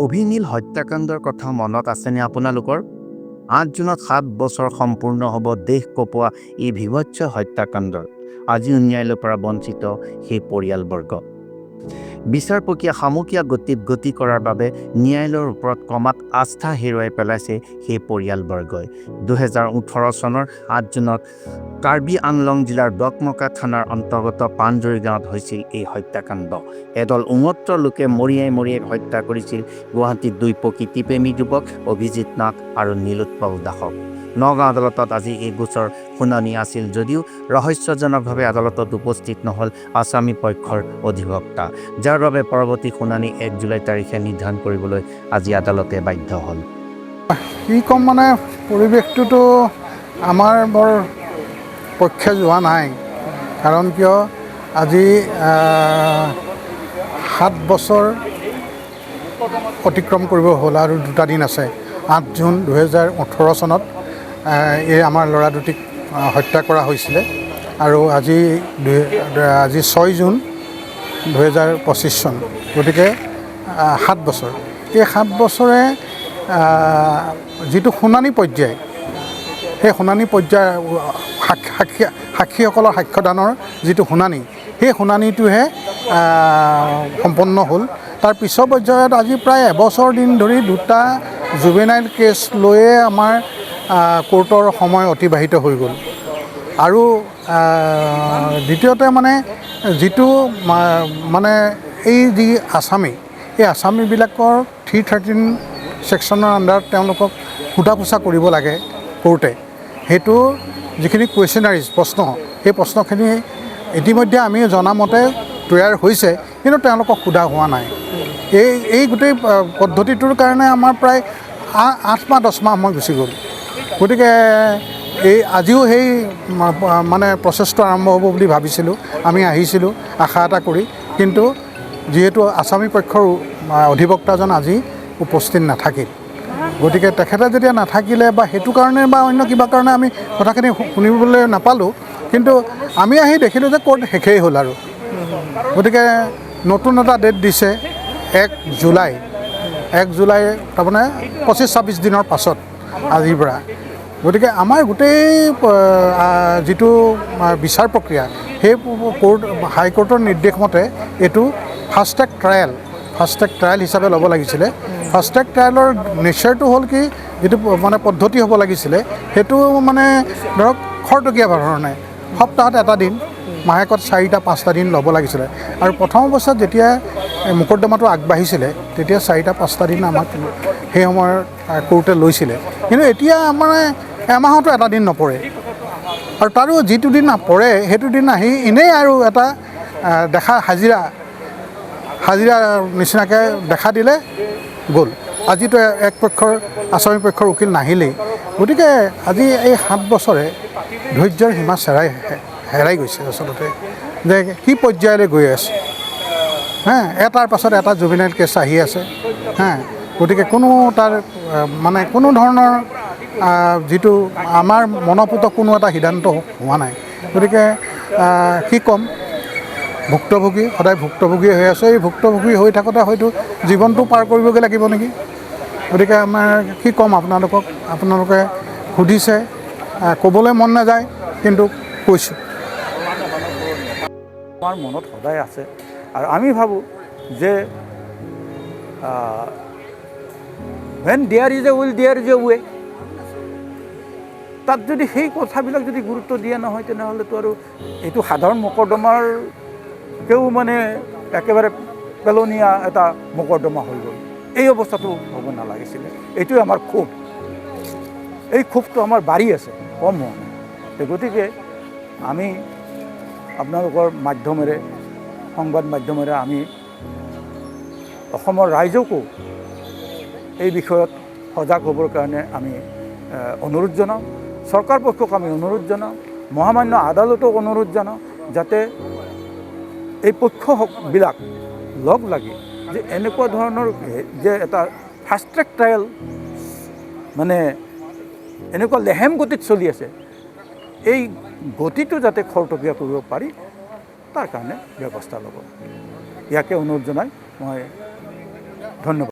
অভিনীল হত্যাকাণ্ডৰ কথা মনত আছেনে আপোনালোকৰ? ৮ জুনত ৭ বছৰ সম্পূৰ্ণ হ'ব দেশ কঁপোৱা এই বিভৎস হত্যাকাণ্ডৰ। আজিও ন্যায়ালয়ৰ পৰা বঞ্চিত সেই পৰিয়ালবৰ্গ। বিচাৰ প্ৰক্ৰিয়া সামকীয়া গতিত গতি কৰাৰ বাবে ন্যায়ালয়ৰ ওপৰত ক্ৰমাৎ আস্থা হেৰুৱাই পেলাইছে সেই পৰিয়ালবৰ্গই। ২০১৮ চনৰ ৮ জুনত কাৰ্বি আংলং জিলাৰ ডকমকা থানাৰ অন্তৰ্গত পানজৰি গাঁৱত হৈছিল এই হত্যাকাণ্ড। এদল উন্মত্ত লোকে মৰিয়াই হত্যা কৰিছিল গুৱাহাটীৰ ২ প্ৰকৃতিপ্ৰেমী যুৱক অভিজিত নাথ আৰু নীলোৎপল দাসক। নগাঁও আদালতত আজি এই গোচৰ শুনানি আছিল যদিও ৰহস্যজনকভাৱে আদালতত উপস্থিত নহ'ল আসামী পক্ষৰ অধিবক্তা, যাৰ বাবে পৰৱৰ্তী শুনানি ১ জুলাই তাৰিখে নিৰ্ধাৰণ কৰিবলৈ আজি আদালতে বাধ্য হ'ল। কি ক'ম মানে পৰিৱেশটোতো আমাৰ বৰ পক্ষে যোৱা নাই, কাৰণ কিয় আজি ৭ বছৰ অতিক্ৰম কৰিব হ'ল আৰু 2টা দিন আছে। ৮ জুন ২০১৮ চনত এই আমাৰ ল'ৰা দুটিক হত্যা কৰা হৈছিলে আৰু আজি ৬ জুন ২০২৫ চন, গতিকে ৭ বছৰ। এই ৭ বছৰে যিটো শুনানি পৰ্যায়, সেই শুনানি পৰ্যায় সাক্ষীসকলৰ সাক্ষ্যদানৰ যিটো শুনানি, সেই শুনানিটোহে সম্পন্ন হ'ল। তাৰ পিছৰ পৰ্যায়ত আজি প্ৰায় এবছৰ দিন ধৰি 2টা জুভেনাইল কেছ লৈয়ে আমাৰ কোৰ্টৰ সময় অতিবাহিত হৈ গ'ল। আৰু দ্বিতীয়তে মানে যিটো মানে এই যি আসামী, এই আসামীবিলাকৰ 313 ছেকশ্যনৰ আণ্ডাৰত তেওঁলোকক সোধা পোছা কৰিব লাগে কোৰ্টে। সেইটো যিখিনি কুৱেশ্যনাৰিজ প্ৰশ্ন, সেই প্ৰশ্নখিনি ইতিমধ্যে আমি জনামতে তৈয়াৰ হৈছে, কিন্তু তেওঁলোকক সোধা হোৱা নাই। এই গোটেই পদ্ধতিটোৰ কাৰণে আমাৰ প্ৰায় 8 মাহ 10 মাহ সময় গুচি গ'ল। গতিকে আজিও সেই মানে প্ৰচেছটো আৰম্ভ হ'ব বুলি ভাবিছিলোঁ, আমি আহিছিলোঁ আশা এটা কৰি, কিন্তু যিহেতু আসামী পক্ষৰ অধিবক্তাজন আজি উপস্থিত নাথাকিল, গতিকে তেখেতে যেতিয়া নাথাকিলে বা সেইটো কাৰণে বা অন্য কিবা কাৰণে আমি কথাখিনি শুনিবলৈ নাপালোঁ, কিন্তু আমি আহি দেখিলোঁ যে কোৰ্ট শেষেই হ'ল আৰু। গতিকে নতুন এটা ডেট দিছে ১ জুলাই। ১ জুলাই তাৰমানে ২৫-২৬ দিনৰ পাছত আজিৰ পৰা। গতিকে আমাৰ গোটেই যিটো বিচাৰ প্ৰক্ৰিয়া, সেই হাইকোৰ্টৰ নিৰ্দেশ মতে এইটো ফাষ্ট ট্ৰেক ট্ৰায়েল হিচাপে ল'ব লাগিছিলে। ফাষ্ট ট্ৰেক ট্ৰায়েলৰ নেচাৰটো হ'ল কি, যিটো মানে পদ্ধতি হ'ব লাগিছিলে, সেইটো মানে ধৰক খৰতকীয়া ধৰণে সপ্তাহত 1টা দিন, মাহেকত 4-5টা দিন ল'ব লাগিছিলে। আৰু প্ৰথম অৱস্থাত যেতিয়া মোকদ্দমাটো আগবাঢ়িছিলে, তেতিয়া 4-5টা দিন আমাক সেই সময়ত কোৰ্টে লৈছিলে। কিন্তু এতিয়া মানে এমাহতো 1টা দিন নপৰে, আৰু তাৰো যিটো দিন পৰে সেইটো দিন আহি এনেই আৰু এটা দেখা হাজিৰা নিচিনাকৈ দেখা দিলে গ'ল। আজিতো এক পক্ষৰ আসামী পক্ষৰ উকিল নাহিলেই। গতিকে আজি এই 7 বছৰে ধৈৰ্যৰ সীমা হেৰাই গৈছে আচলতে, যে কি পৰ্যায়লৈ গৈ আছে। এটাৰ পাছত এটা জুভেনাইল কেছ আহি আছে। গতিকে কোনো তাৰ মানে কোনো ধৰণৰ যিটো আমাৰ মনপুত কোনো এটা সিদ্ধান্ত হোৱা নাই। গতিকে কি ক'ম, ভুক্তভোগী সদায় ভুক্তভোগী হৈ আছে। এই ভুক্তভোগী হৈ থাকোঁতে হয়তো জীৱনটো পাৰ কৰিবগৈ লাগিব নেকি। গতিকে আমাৰ কি ক'ম আপোনালোকে সুধিছে, ক'বলৈ মন নাযায়, কিন্তু কৈছোঁ। আমাৰ মনত সদায় আছে, আৰু আমি ভাবোঁ যে when there is a will there is a way, তাত যদি সেই কথাবিলাক যদি গুৰুত্ব দিয়া নহয়, তেনেহ'লেতো আৰু এইটো সাধাৰণ মোকৰ্দমাৰকেও মানে একেবাৰে পেলনীয়া এটা মোকৰ্দমা হৈ গ'ল। এই অৱস্থাটো হ'ব নালাগিছিলে। এইটোৱে আমাৰ ক্ষোভ। এই ক্ষোভটো আমাৰ বাঢ়ি আছে, কম হোৱা নাই। গতিকে আমি আপোনালোকৰ মাধ্যমেৰে, সংবাদ মাধ্যমেৰে আমি অসমৰ ৰাইজকো এই বিষয়ত সজাগ হ'বৰ কাৰণে আমি অনুৰোধ জনাওঁ। চৰকাৰ পক্ষক আমি অনুৰোধ জনাওঁ, মহামান্য আদালতক অনুৰোধ জনাওঁ, যাতে এই পক্ষবিলাক লগ লাগি যে এনেকুৱা ধৰণৰ যে এটা ফাষ্ট ট্ৰেক ট্ৰায়েল মানে এনেকুৱা লেহেম গতিত চলি আছে, এই গতিটো যাতে খৰতকীয়া কৰিব পাৰি, তাৰ কাৰণে ব্যৱস্থা ল'ব। ইয়াকে অনুৰোধ জনাই মই ধন্যবাদ।